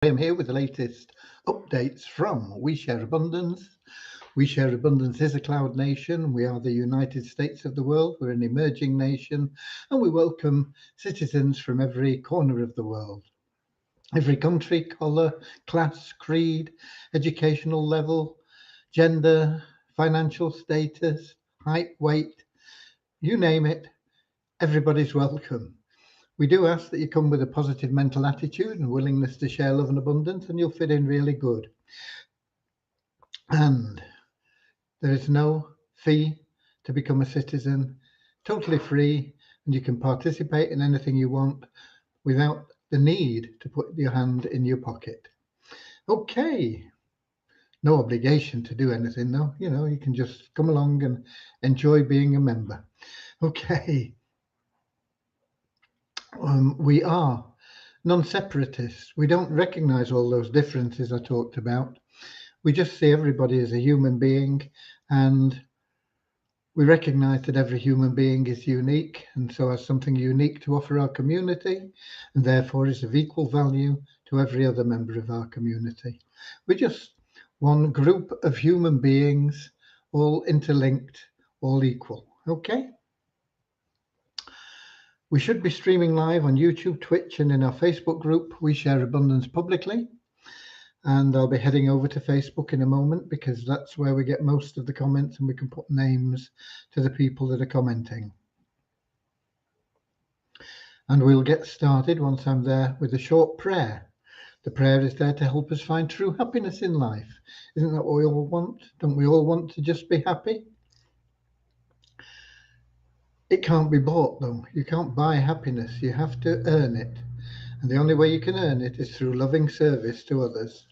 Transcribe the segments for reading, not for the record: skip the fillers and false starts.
I am here with the latest updates from We Share Abundance. We Share Abundance is a cloud nation. We are the United States of the world. We're an emerging nation, and we welcome citizens from every corner of the world. Every country, colour, class, creed, educational level, gender, financial status, height, weight, you name it, everybody's welcome. We do ask that you come with a positive mental attitude and willingness to share love and abundance, and you'll fit in really good. And there is no fee to become a citizen, totally free, and you can participate in anything you want without the need to put your hand in your pocket. Okay, no obligation to do anything though. You can just come along and enjoy being a member. Okay, we are non-separatists. We don't recognize all those differences I talked about. We just see everybody as a human being, and we recognize that every human being is unique and so has something unique to offer our community, and therefore is of equal value to every other member of our community. We're just one group of human beings, all interlinked, all equal. Okay? We should be streaming live on YouTube, Twitch, and in our Facebook group, We Share Abundance Publicly. And I'll be heading over to Facebook in a moment because that's where we get most of the comments and we can put names to the people that are commenting. And we'll get started once I'm there with a short prayer. The prayer is there to help us find true happiness in life. Isn't that what we all want? Don't we all want to just be happy? It can't be bought though. You can't buy happiness. You have to earn it. And the only way you can earn it is through loving service to others.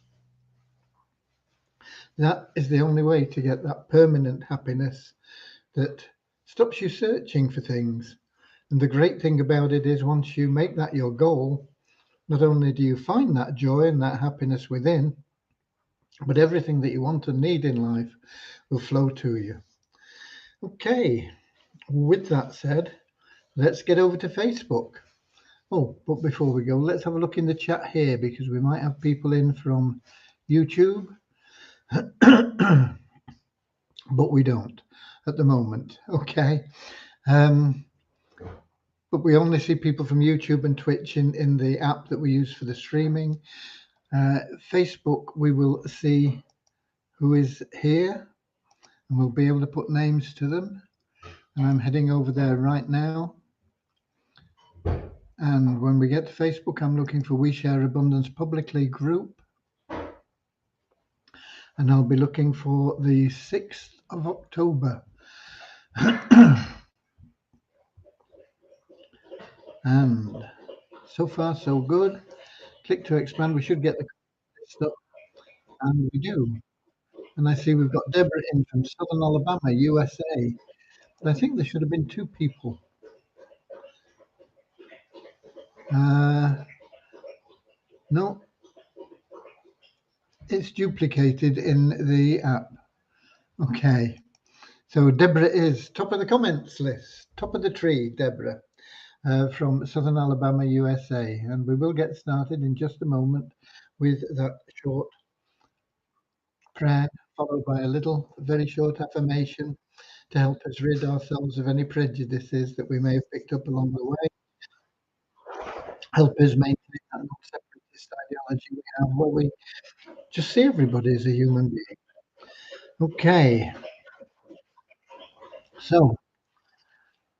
That is the only way to get that permanent happiness that stops you searching for things. And the great thing about it is once you make that your goal, not only do you find that joy and that happiness within, but everything that you want and need in life will flow to you. Okay, with that said, let's get over to Facebook. Oh, but before we go, let's have a look in the chat here because we might have people in from YouTube. But we don't at the moment. Okay. But we only see people from YouTube and Twitch in the app that we use for the streaming. Facebook, we will see who is here and we'll be able to put names to them. And I'm heading over there right now. And when we get to Facebook, I'm looking for We Share Abundance Publicly group. And I'll be looking for the 6th of October. And so far, so good. Click to expand. We should get the stuff. And we do. And I see we've got Deborah in from Southern Alabama, USA. But I think there should have been two people. No, it's duplicated in the app. Okay. So Deborah is top of the comments list, top of the tree, Deborah, from Southern Alabama, USA. And we will get started in just a moment with that short prayer, followed by a little, very short affirmation to help us rid ourselves of any prejudices that we may have picked up along the way. Help us maintain that non-separatist ideology we have, where we just see everybody as a human being. Okay. So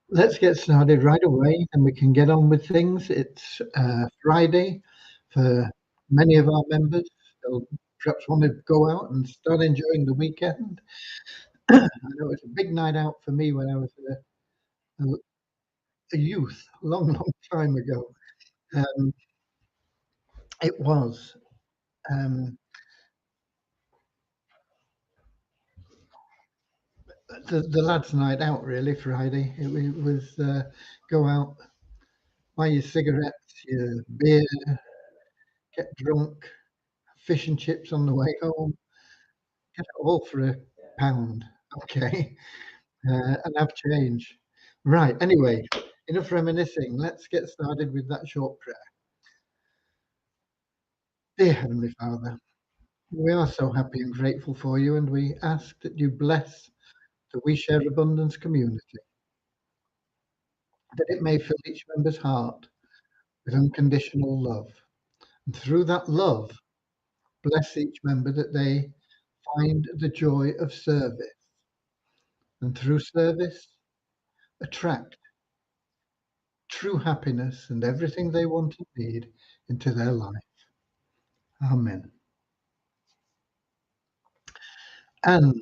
let's get started right away and we can get on with things. It's Friday for many of our members. They'll perhaps want to go out and start enjoying the weekend. I know it was a big night out for me when I was a youth, a long, long time ago. It was. The lads' night out, really, Friday. It was go out, buy your cigarettes, your beer, get drunk, fish and chips on the way home, get it all for £1. Okay, and have change. Right, anyway, enough reminiscing. Let's get started with that short prayer. Dear Heavenly Father, we are so happy and grateful for you, and we ask that you bless the We Share Abundance community, that it may fill each member's heart with unconditional love. And through that love, bless each member that they find the joy of service. And through service, attract true happiness and everything they want and need into their life. Amen. And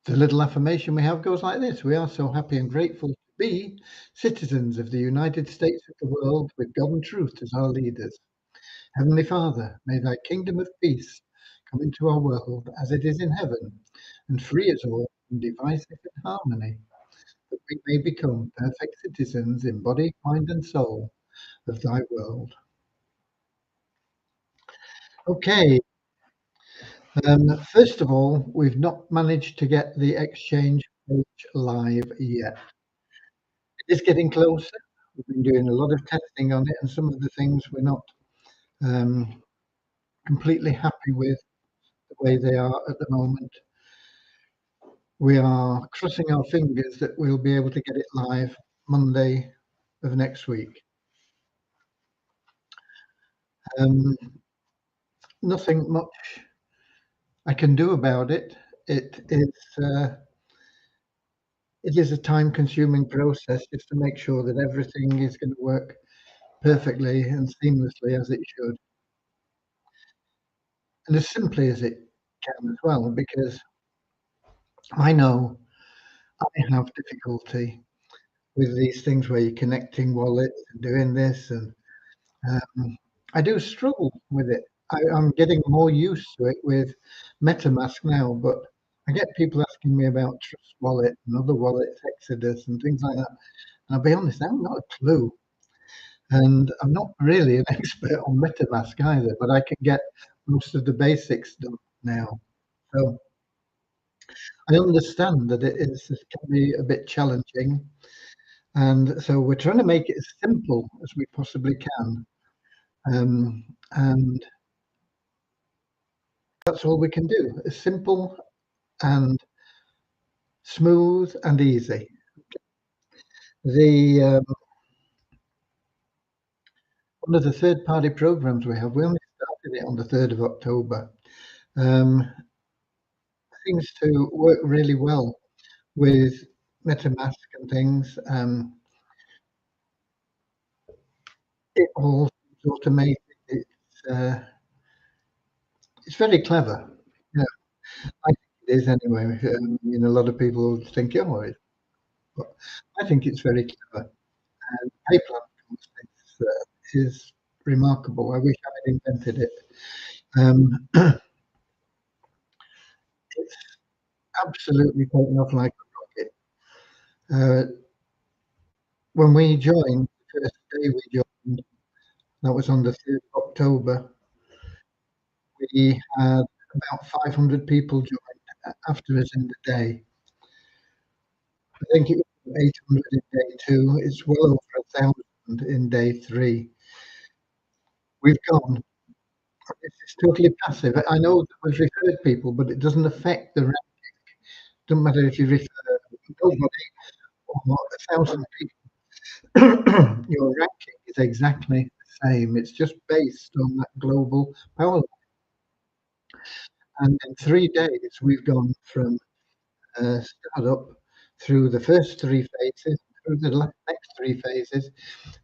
the little affirmation we have goes like this: we are so happy and grateful to be citizens of the United States of the world with God and truth as our leaders. Heavenly Father, may thy kingdom of peace come into our world as it is in heaven, and free us all from divisive harmony, that we may become perfect citizens in body, mind, and soul of thy world. Okay, first of all, we've not managed to get the exchange page live yet. It is getting closer. We've been doing a lot of testing on it, and some of the things we're not um, completely happy with the way they are at the moment. We are crossing our fingers that we'll be able to get it live Monday of next week. Um, Nothing much I can do about it. Uh, it is a time-consuming process just to make sure that everything is going to work perfectly and seamlessly as it should, and as simply as it can as well, because I know I have difficulty with these things where you're connecting wallets and doing this, and I do struggle with it. I'm getting more used to it with MetaMask now, but I get people asking me about Trust Wallet and other wallets, Exodus and things like that. And I'll be honest, I haven't got a clue. And I'm not really an expert on MetaMask either, but I can get most of the basics done now. So I understand that it can be a bit challenging. And so we're trying to make it as simple as we possibly can. And that's all we can do. As simple and smooth and easy. The One of the third-party programs we have, we only started it on the 3rd of October. Um, Seems to work really well with MetaMask and things. It all is automated. It's very clever. Yeah, I think it is anyway. A lot of people think, oh, but I think it's very clever. And PayPal is remarkable. I wish I had invented it. Um, it's absolutely taken off like a rocket. Uh, when we joined, the first day we joined, that was on the 3rd of October, we had about 500 people join after us in the day. I think it was 800 in day two. It's well over 1,000 in day three. We've gone. It's totally passive. I know that we've referred people, but it doesn't affect the rank. Doesn't matter if you refer nobody or 1,000 people. Your ranking is exactly the same. It's just based on that global power. And in 3 days, we've gone from startup through the first three phases, through the next three phases.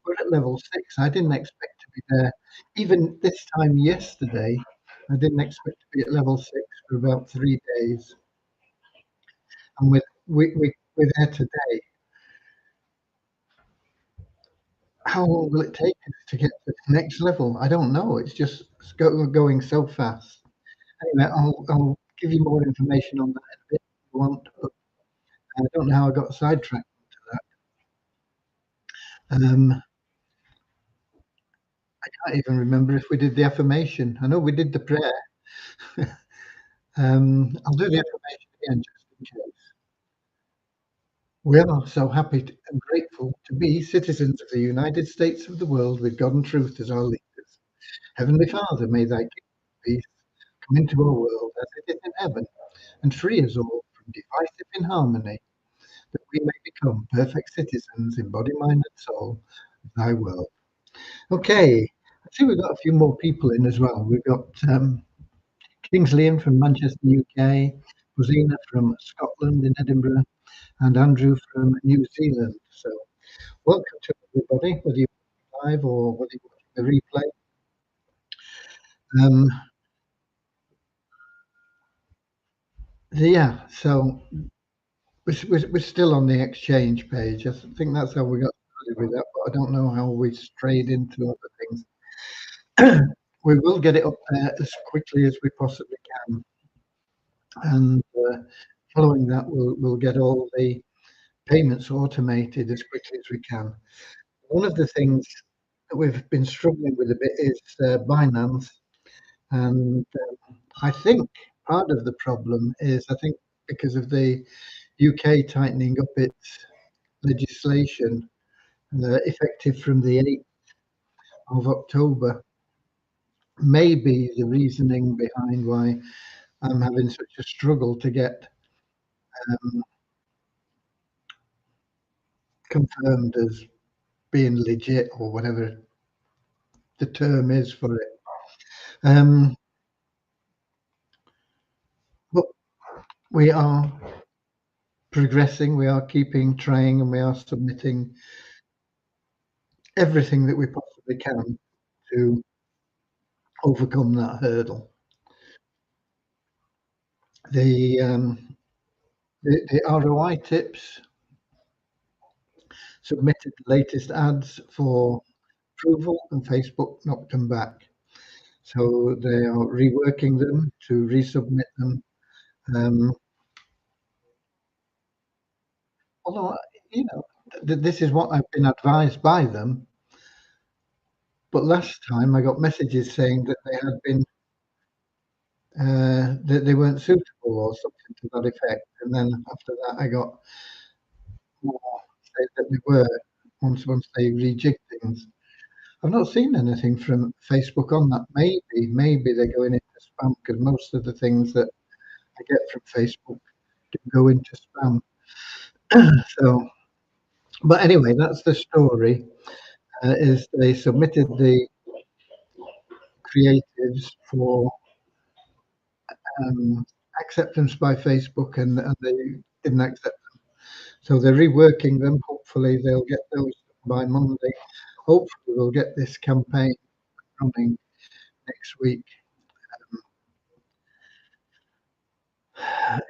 We're at level 6. I didn't expect to be there. Even this time yesterday, I didn't expect to be at level 6 for about 3 days. And we're there today. How long will it take us to get to the next level? I don't know. It's just going so fast. Anyway, I'll give you more information on that in a bit if you want. But I don't know how I got sidetracked into that. I can't even remember if we did the affirmation. I know we did the prayer. I'll do the affirmation again just in case. We are so happy and grateful to be citizens of the United States of the world with God and truth as our leaders. Heavenly Father, may thy kingdom of peace come into our world as it is in heaven, and free us all from divisive inharmony, that we may become perfect citizens in body, mind, and soul of thy world. Okay, I see we've got a few more people in as well. We've got Kingsley in from Manchester, UK, Rosina from Scotland in Edinburgh, and Andrew from New Zealand. So, welcome to everybody, whether you're live or whether you're watching the replay. Yeah, so we're still on the exchange page. I think that's how we got started with that, but I don't know how we strayed into other things. We will get it up there as quickly as we possibly can, and following that, we'll get all the payments automated as quickly as we can. One of the things that we've been struggling with a bit is Binance, and I think part of the problem is because of the UK tightening up its legislation effective from the 8th of October, may be the reasoning behind why I'm having such a struggle to get confirmed as being legit, or whatever the term is for it. But we are progressing, we are keeping trying, and we are submitting everything that we possibly can to overcome that hurdle. The ROI tips submitted the latest ads for approval, and Facebook knocked them back. So they are reworking them to resubmit them. Although, this is what I've been advised by them. But last time I got messages saying that they had been that they weren't suitable or something to that effect, and then after that I got more say that they were once they rejig things. I've not seen anything from Facebook on that. Maybe they're going into spam, because most of the things that I get from Facebook do go into spam. So, but anyway, that's the story. Is they submitted the creatives for acceptance by Facebook, and they didn't accept them. So they're reworking them. Hopefully they'll get those by Monday. Hopefully we'll get this campaign running next week.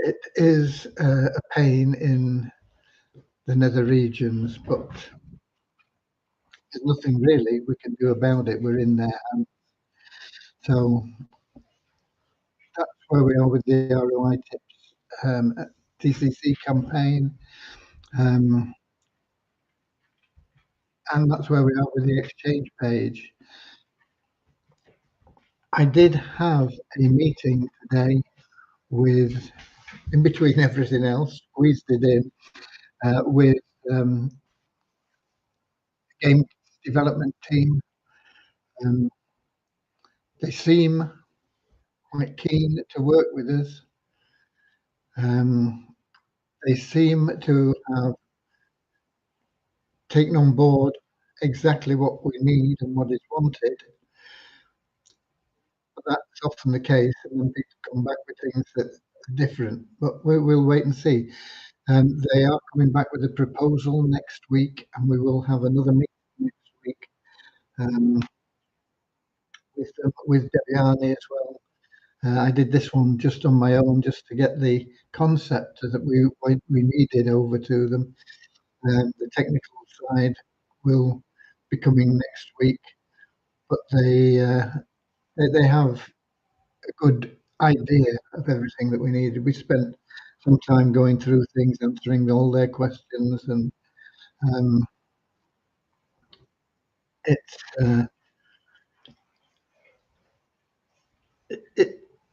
It is a pain in the nether regions, but there's nothing really we can do about it. We're in their hands. So that's where we are with the ROI tips TCC campaign. And that's where we are with the exchange page. I did have a meeting today with, in between everything else, squeezed it in, with game development team. They seem quite keen to work with us. They seem to have taken on board exactly what we need and what is wanted. But that's often the case, and then people come back with things that are different. But we'll wait and see. They are coming back with a proposal next week, and we will have another meeting next week with Devyani as well. I did this one just on my own, just to get the concept that we needed over to them. The technical side will be coming next week, but they have a good idea of everything that we needed. We spent some time going through things, answering all their questions, and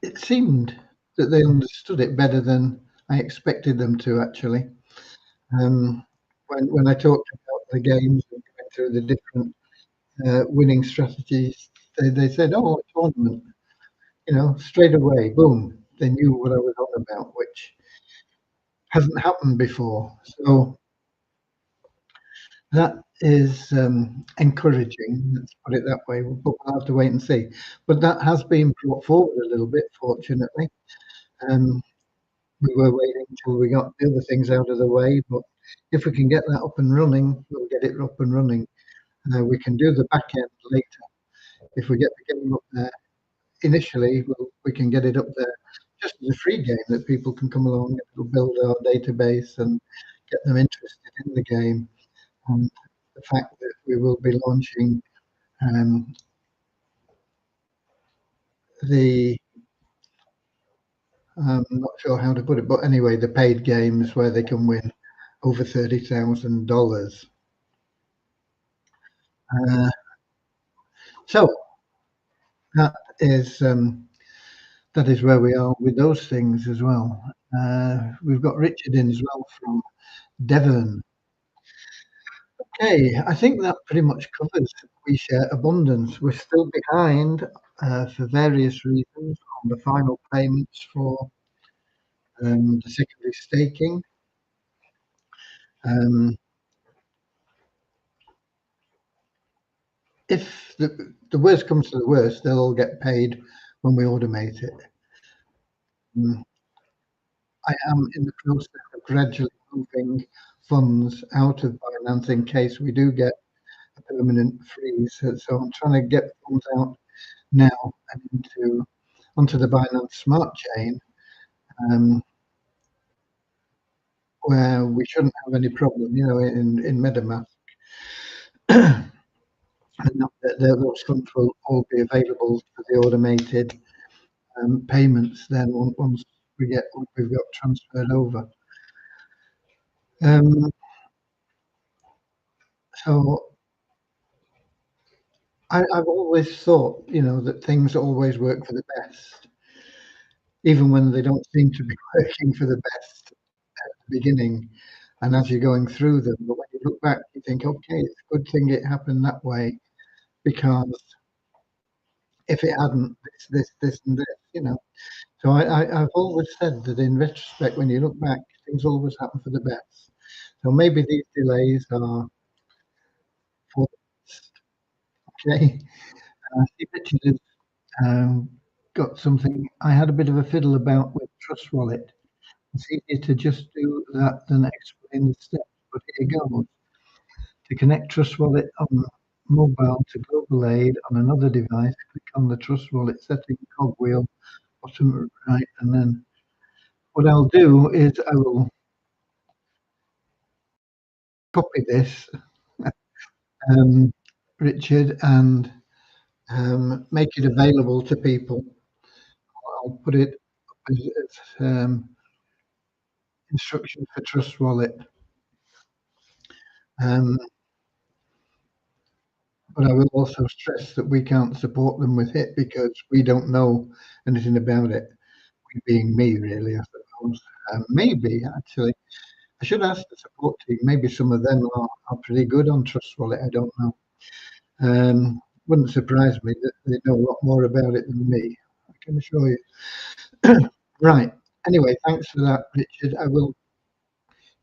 it seemed that they understood it better than I expected them to, actually. When I talked about the games and going through the different winning strategies, They said, "Oh, a tournament," straight away, boom, they knew what I was on about, which hasn't happened before. So that is encouraging. Let's put it that way. But we'll have to wait and see. But that has been brought forward a little bit, fortunately. Um, we were waiting until we got the other things out of the way, but if we can get that up and running, we'll get it up and running. We can do the back end later. If we get the game up there initially, we can get it up there just as a free game that people can come along and it'll build our database and get them interested in the game. And the fact that we will be launching um, the I'm not sure how to put it, but anyway, the paid games where they can win over $30,000. So that is that is where we are with those things as well. We've got Richard in as well from Devon. Okay, I think that pretty much covers We Share Abundance. We're still behind for various reasons on the final payments for the secondary staking. If the worst comes to the worst, they'll all get paid when we automate it. I am in the process of gradually moving funds out of Binance in case we do get a permanent freeze. So I'm trying to get funds out now and onto the Binance Smart Chain, where we shouldn't have any problem, in MetaMask. And those funds will all be available for the automated payments then once we've got transferred over. So I've always thought, that things always work for the best, even when they don't seem to be working for the best at the beginning and as you're going through them. But when you look back, you think, okay, it's a good thing it happened that way, because if it hadn't, this, and this. So I've always said that in retrospect, when you look back, things always happen for the best. So maybe these delays are for the best. Okay. See, Richard has got something I had a bit of a fiddle about with Trust Wallet. It's easier to just do that than explain the steps, but here goes. To connect Trust Wallet on mobile to Global Aid on another device, click on the Trust Wallet setting cogwheel, bottom right, and then what I'll do is I will copy this, Richard, and make it available to people. I'll put it as instructions for Trust Wallet. But I will also stress that we can't support them with it because we don't know anything about it. We being me, really, I suppose. Maybe actually, I should ask the support team. Maybe some of them are pretty good on Trust Wallet. I don't know. Wouldn't surprise me that they know a lot more about it than me. I can assure you. Right. Anyway, thanks for that, Richard. I will.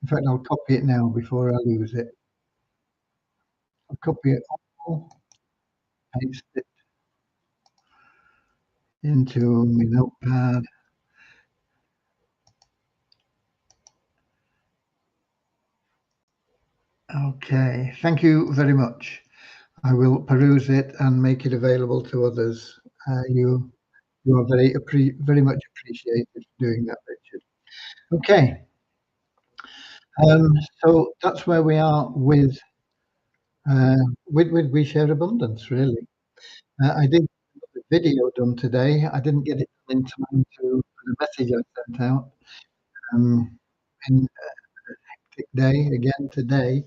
In fact, I'll copy it now before I lose it. I'll copy it all, paste it into my notepad. Okay, thank you very much. I will peruse it and make it available to others. You are very much appreciated for doing that, Richard. Okay, so that's where we are with We Share Abundance. Really, I did have a video done today. I didn't get it done in time for the message I sent out. In a hectic day again today.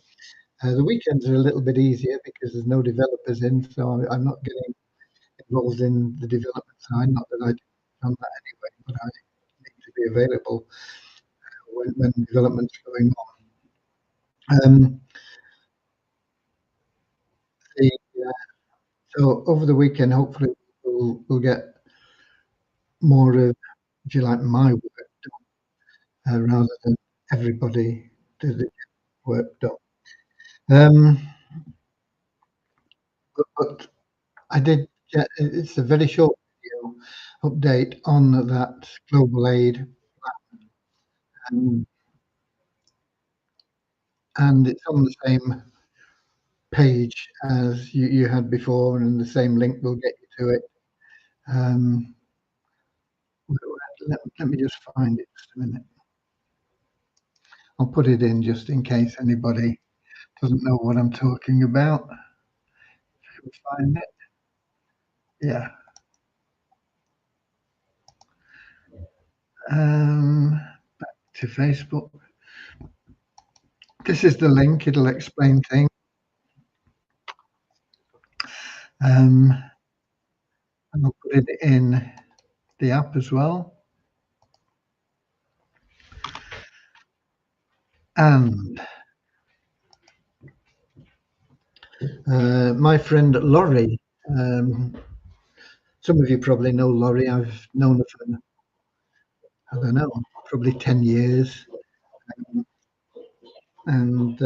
The weekends are a little bit easier because there's no developers in, so I'm not getting involved in the development side. Not that I've done that anyway, but I need to be available when development's going on. The So over the weekend, hopefully we'll get more of, if you like, my work done, rather than everybody does it work done. Um, but I did get, it's a very short video update on that global aid, um, and it's on the same page as you had before, and the same link will get you to it. Um, let me just find it just a minute. I'll put it in just in case anybody doesn't know what I'm talking about. Find it. Yeah. Back to Facebook. This is the link. It'll explain things. And I'll put it in the app as well. And my friend Laurie, some of you probably know Laurie. I've known her for, I don't know, probably 10 years. And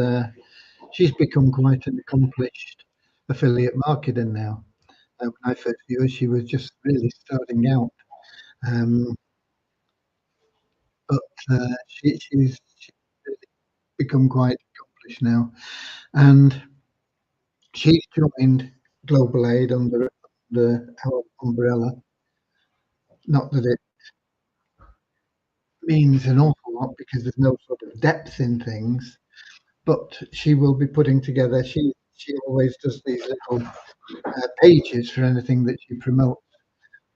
she's become quite an accomplished affiliate marketer now. When I first knew her, she was just really starting out. But she's really become quite accomplished now. And she's joined Global Aid under our umbrella. Not that it means an awful lot because there's no sort of depth in things, but she will be putting together. She always does these little pages for anything that she promotes,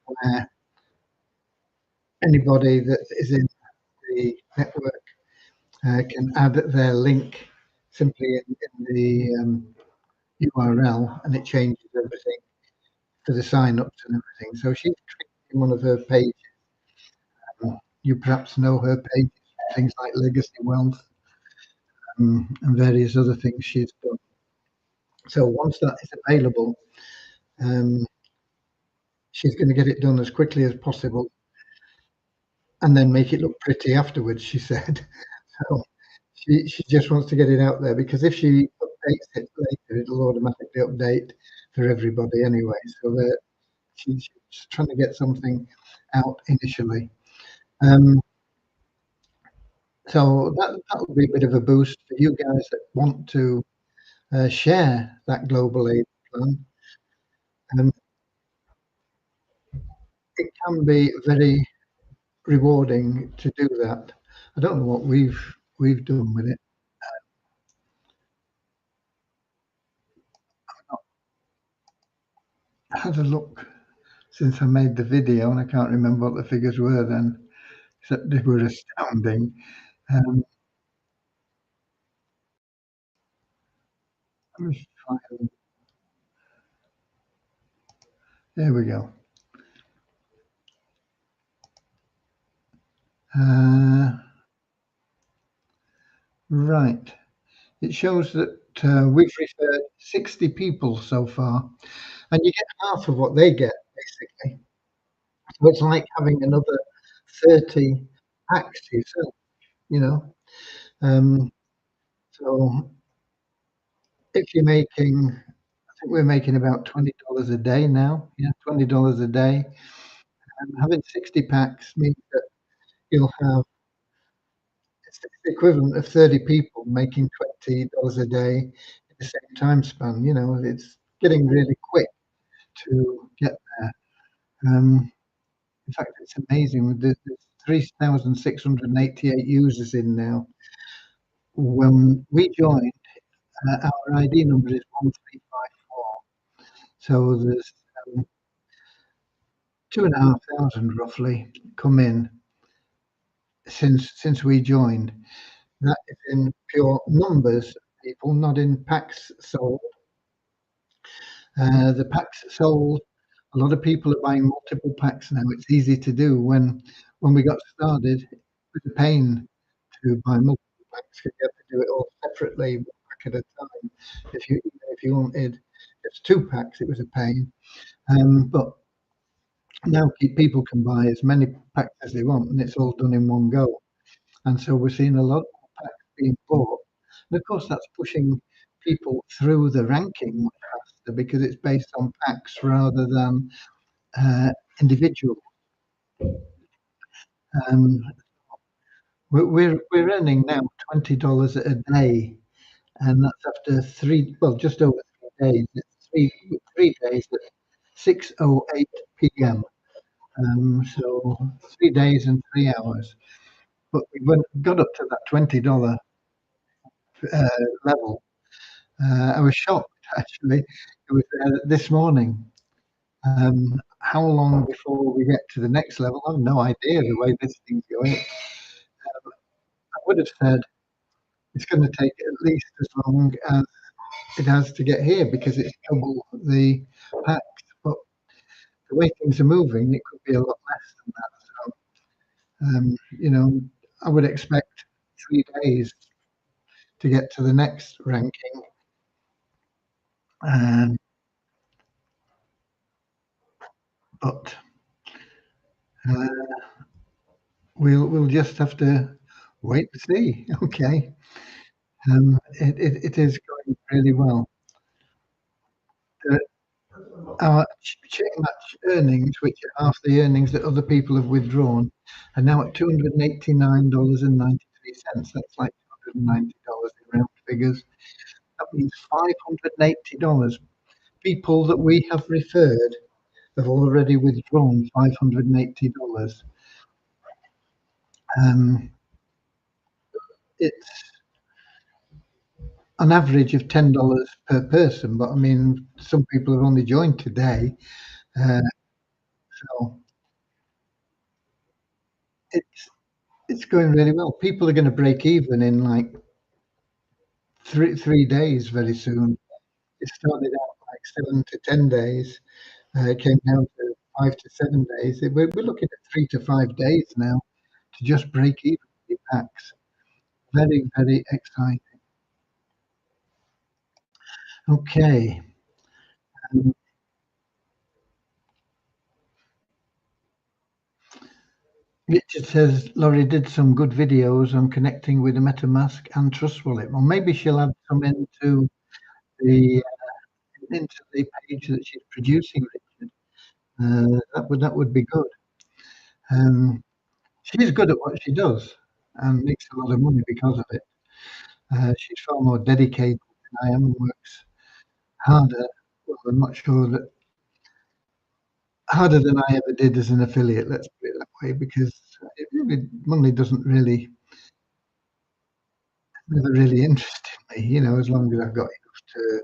where anybody that is in the network can add their link simply in the URL, and it changes everything for the sign-ups and everything. So she's creating one of her pages. You perhaps know her pages, things like Legacy Wealth, and various other things she's done. So once that is available, um, she's going to get it done as quickly as possible, and then make it look pretty afterwards, she said. So she just wants to get it out there, because if she updates it later, it'll automatically update for everybody anyway. So that she's trying to get something out initially. So that'll be a bit of a boost for you guys that want to share that global aid plan. Um, it can be very rewarding to do that. I don't know what we've done with it. I had a look since I made the video, and I can't remember what the figures were then, except they were astounding. Um, let me find, there we go. Right. It shows that we've referred 60 people so far, and you get half of what they get, basically. So it's like having another 30 packs yourself, you know. Um, so if you're making, I think we're making about $20 a day now. Yeah, $20 a day. And having 60 packs means that you'll have, it's the equivalent of 30 people making $20 a day in the same time span. You know, it's getting really quick to get there. In fact, it's amazing. There's 3,688 users in now. When we joined, our ID number is 1354. So there's 2,500 roughly come in since we joined. That is in pure numbers of people, not in packs sold. The packs sold, a lot of people are buying multiple packs now. It's easy to do. When we got started, it was a pain to buy multiple packs because you have to do it all separately, one pack at a time, if you wanted It's 2 packs. It was a pain. But now people can buy as many packs as they want, and it's all done in one go. And so we're seeing a lot of packs being bought. And of course, that's pushing people through the ranking much faster because it's based on packs rather than uh, individual. Um, we're earning now $20 a day, and that's after just over 3 days. It's three days at 6:08 p.m. So 3 days and 3 hours. But got up to that $20 level. I was shocked actually. It was this morning. How long before we get to the next level? I have no idea the way this thing's going. I would have said it's going to take at least as long as it has to get here because it's double the packs. But the way things are moving, it could be a lot less than that. So, I would expect 3 days to get to the next ranking. Um, but uh, we'll just have to wait and see. Okay. It is going really well. The, our check match earnings, which are half the earnings that other people have withdrawn, are now at $289.93. That's like $290 in round figures. That means $580. People that we have referred have already withdrawn $580. Um, it's an average of $10 per person, but I mean, some people have only joined today, uh, so it's going really well. People are going to break even in like three days very soon. It started out like 7 to 10 days. It came down to 5 to 7 days. We're looking at 3 to 5 days now to just break even with packs. Very, very exciting. Okay. Um, Richard says Laurie did some good videos on connecting with a MetaMask and Trust Wallet. Well, maybe she'll add some the into the page that she's producing, Richard. That would be good. Um, she's good at what she does and makes a lot of money because of it. She's far more dedicated than I am and works harder. Well, I'm not sure that harder than I ever did as an affiliate. Let's put it that way, because money doesn't really never really interested me. As long as I've got enough to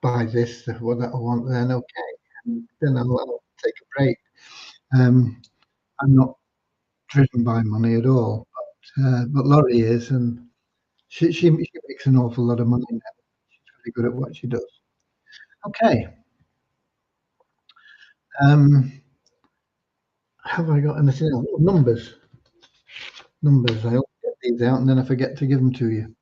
buy this what I want, then okay, and then I'll take a break. I'm not driven by money at all, but Laurie is, and she makes an awful lot of money now. She's really good at what she does. Okay. Have I got anything else? Numbers. Numbers. I always get these out and then I forget to give them to you.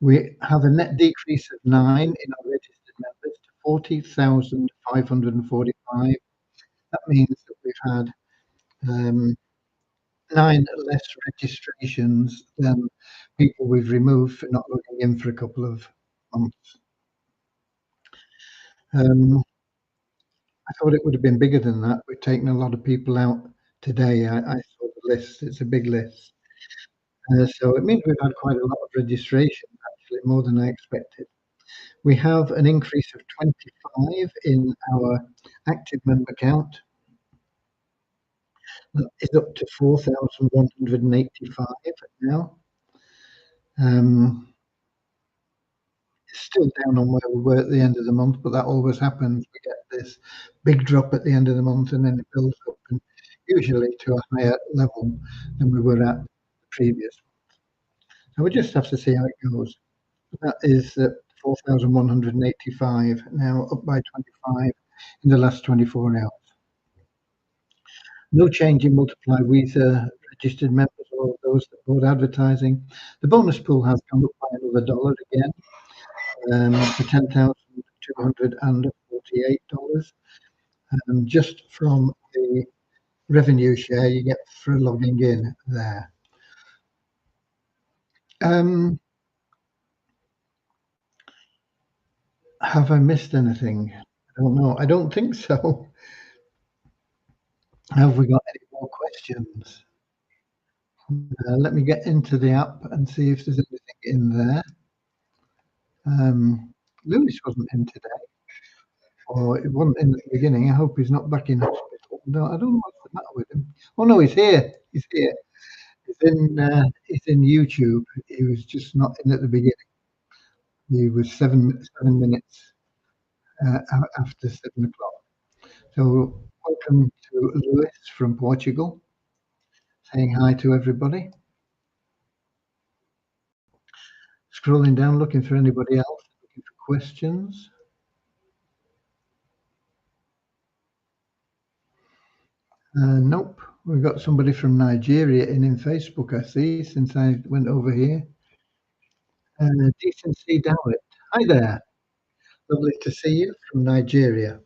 We have a net decrease of 9 in our registered members to 40,545. That means that we've had 9 less registrations than people we've removed for not logging in for a couple of months. I thought it would have been bigger than that. We've taken a lot of people out today. I saw the list. It's a big list. So it means we've had quite a lot of registration, actually, more than I expected. We have an increase of 25 in our active member count. That is up to 4,185 now. It's still down on where we were at the end of the month, but that always happens. We get this big drop at the end of the month and then it builds up, and usually to a higher level than we were at the previous. So we just have to see how it goes. That is 4,185 now, up by 25 in the last 24 hours. No change in Multiply Visa registered members or those that bought advertising. The bonus pool has gone up by another dollar again. for $10,248. Just from the revenue share you get for logging in there. Have I missed anything? I don't know. I don't think so. Have we got any more questions? Let me get into the app and see if there's anything in there. Lewis wasn't in today, or it wasn't in at the beginning. I hope he's not back in hospital. No, I don't know what's the matter with him. Oh no, he's here. He's here. He's in YouTube. He was just not in at the beginning. He was 7 minutes after 7 o'clock. So welcome to Lewis from Portugal. Saying hi to everybody. Scrolling down, looking for anybody else, looking for questions. Nope. We've got somebody from Nigeria in Facebook, I see, since I went over here. Decency Dowett. Hi there. Lovely to see you from Nigeria.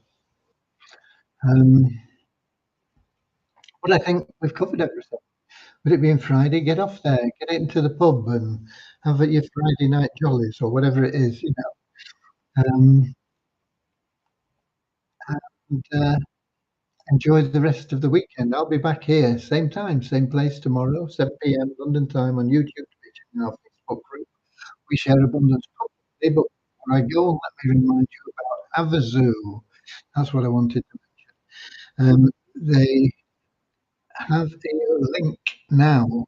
But I think we've covered everything. With it being Friday, get off there, get into the pub and have your Friday night jollies or whatever it is, you know. And enjoy the rest of the weekend. I'll be back here, same time, same place tomorrow, 7 p.m. London time on YouTube, Twitch, and our Facebook group. We share abundance property, but before I go, let me remind you about Avazoo. That's what I wanted to mention. They have a link now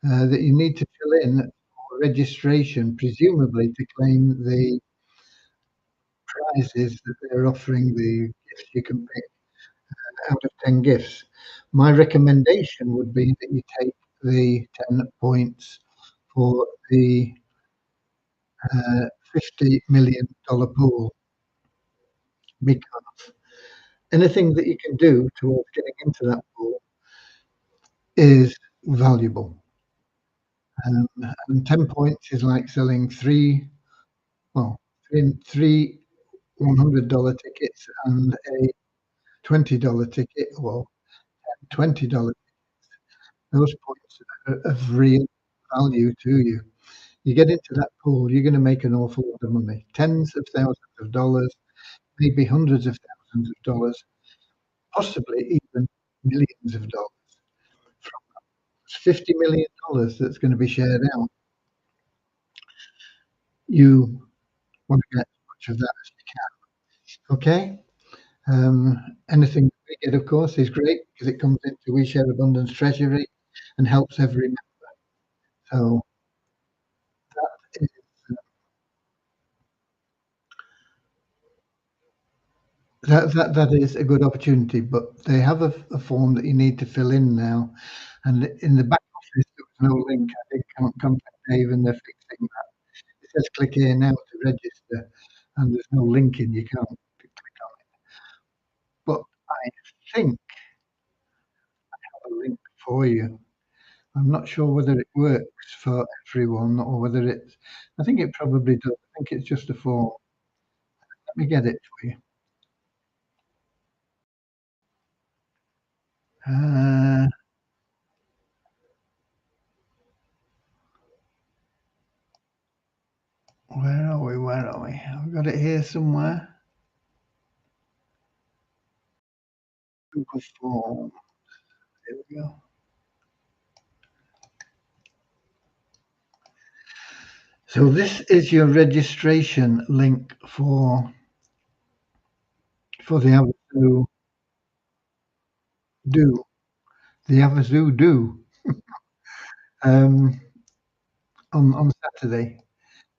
that you need to fill in for registration, presumably to claim the prizes that they're offering, the gifts you can pick out of 10 gifts. My recommendation would be that you take the 10 points for the $50 million pool, because anything that you can do towards getting into that pool is valuable. And 10 points is like selling three $100 tickets and a $20 ticket, or $20. Those points are of real value to you. You get into that pool, you're going to make an awful lot of money, tens of thousands of dollars, maybe hundreds of thousands of dollars, possibly even millions of dollars. From $50 million that's going to be shared out, you want to get as much of that as you can. Okay? Anything we get, of course, is great because it comes into We Share Abundance Treasury and helps every member. So that is that is a good opportunity, but they have a form that you need to fill in now, and in the back office there was no link. I did contact Dave, and they're fixing that. It says click here now to register, and there's no link in. You can't click on it. But I think I have a link for you. I'm not sure whether it works for everyone or whether it's. I think it probably does. I think it's just a form. Let me get it for you. Where are we? Where are we? I've got it here somewhere. Google Form. There we go. So this is your registration link for the Avazoo Do. The Avazoo Do on Saturday.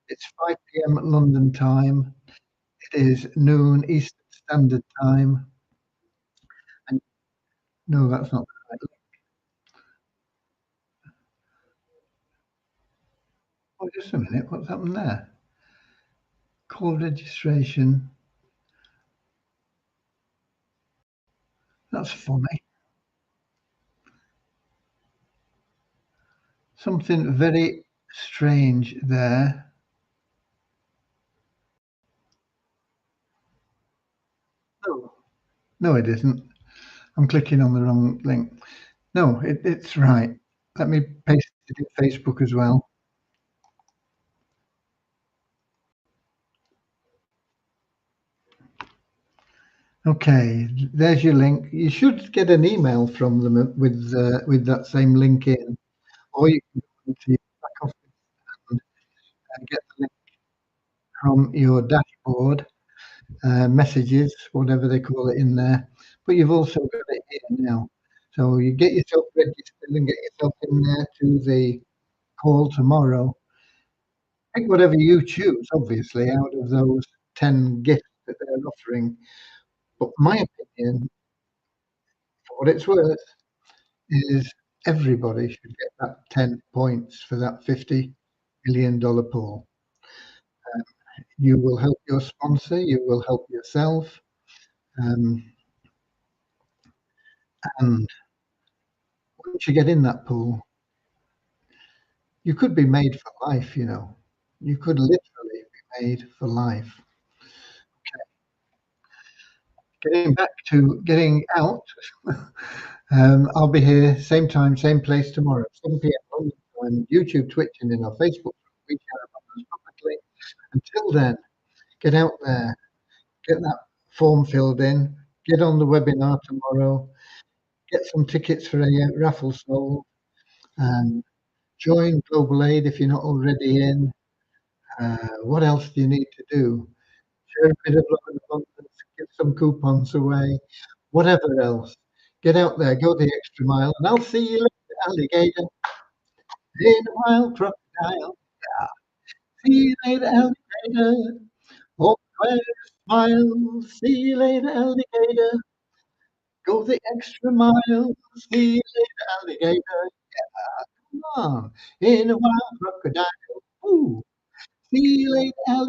It's 5 p.m. London time. It is noon Eastern Standard Time. And no, that's not the right link. Oh, just a minute. What's happened there? Call registration. That's funny. Something very strange there. No, it isn't. I'm clicking on the wrong link. No, it's right. Let me paste it in Facebook as well. Okay, there's your link. You should get an email from them with that same link in, or you can go to your back office and get the link from your dashboard, messages, whatever they call it in there. But you've also got it here now. So you get yourself registered and get yourself in there to the call tomorrow. Pick whatever you choose, obviously, out of those 10 gifts that they're offering. But my opinion, for what it's worth, is everybody should get that 10 points for that $50 million pool. You will help your sponsor, you will help yourself, um, and once you get in that pool, you could be made for life, you know. You could literally be made for life. Getting back to getting out, I'll be here same time, same place tomorrow, 7 p.m. London time, YouTube, Twitch, and in our Facebook. We share about those publicly. Until then, get out there, get that form filled in, get on the webinar tomorrow, get some tickets for a raffle sold, and join Global Aid if you're not already in. What else do you need to do? Share a bit of love and abundance, give some coupons away, whatever else. Get out there, go the extra mile, and I'll see you later, alligator. In a wild crocodile. See you later, alligator. Always smile. See you later, alligator. Go the extra mile. See you later, alligator. Come on. In a wild crocodile. Ooh. See you later, alligator.